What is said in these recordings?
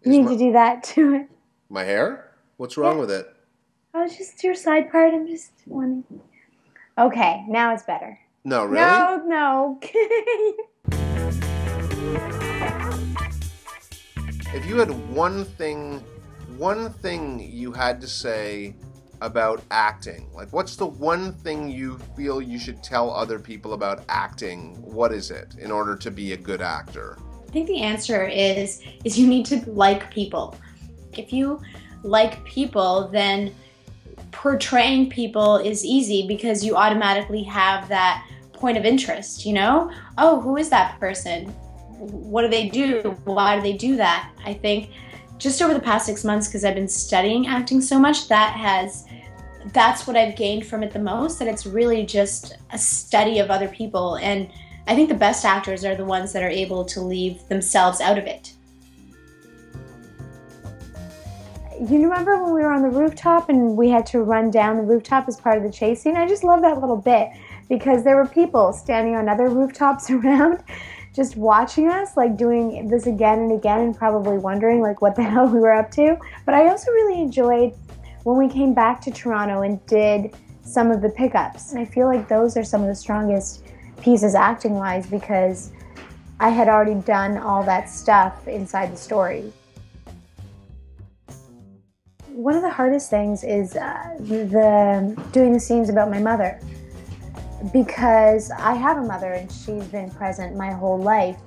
You need to do that to it. My hair? What's wrong with it? Oh, just your side part. I'm just wanting. Okay, now it's better. No, really? No. If you had one thing you had to say about acting, like what's the one thing you feel you should tell other people about acting? What is it in order to be a good actor? I think the answer is you need to like people. If you like people, then portraying people is easy because you automatically have that point of interest, you know? Oh, who is that person? What do they do? Why do they do that? I think just over the past 6 months, because I've been studying acting so much, that's what I've gained from it the most, that it's really just a study of other people. And I think the best actors are the ones that are able to leave themselves out of it. You remember when we were on the rooftop and we had to run down the rooftop as part of the chase scene? I just love that little bit because there were people standing on other rooftops around just watching us, like doing this again and again and probably wondering like what the hell we were up to. But I also really enjoyed when we came back to Toronto and did some of the pickups. And I feel like those are some of the strongest pieces acting-wise because I had already done all that stuff inside the story. One of the hardest things is doing the scenes about my mother, because I have a mother and she's been present my whole life.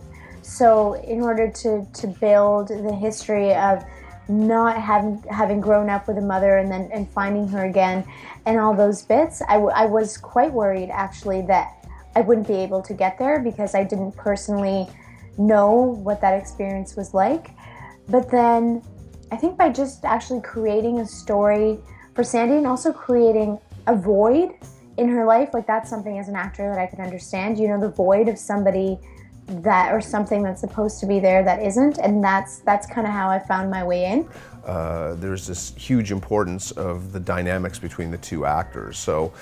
So in order to build the history of not having grown up with a mother and finding her again and all those bits, I was quite worried actually that I wouldn't be able to get there because I didn't personally know what that experience was like. But then I think by just actually creating a story for Sandy and also creating a void in her life, like that's something as an actor that I can understand, you know, the void of somebody that or something that's supposed to be there that isn't, and that's kind of how I found my way in. There's this huge importance of the dynamics between the two actors. So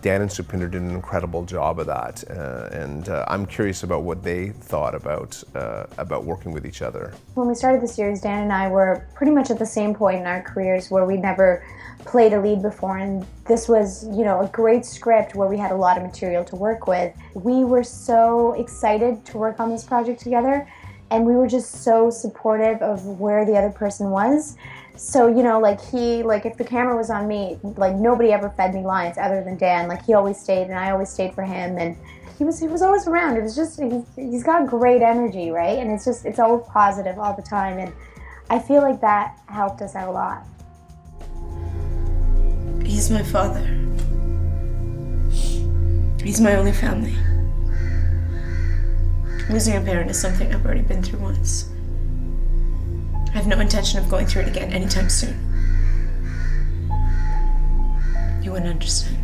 Dan and Supinder did an incredible job of that, and I'm curious about what they thought about working with each other. When we started the series, Dan and I were pretty much at the same point in our careers where we never played a lead before, and this was, you know, a great script where we had a lot of material to work with. We were so excited to work on this project together, and we were just so supportive of where the other person was. So, you know, like if the camera was on me, like nobody ever fed me lines other than Dan. Like he always stayed and I always stayed for him, and he was always around. It was just, he's got great energy, right? And it's always positive all the time, and I feel like that helped us out a lot. He's my father. He's my only family. Losing a parent is something I've already been through once. I have no intention of going through it again anytime soon. You wouldn't understand.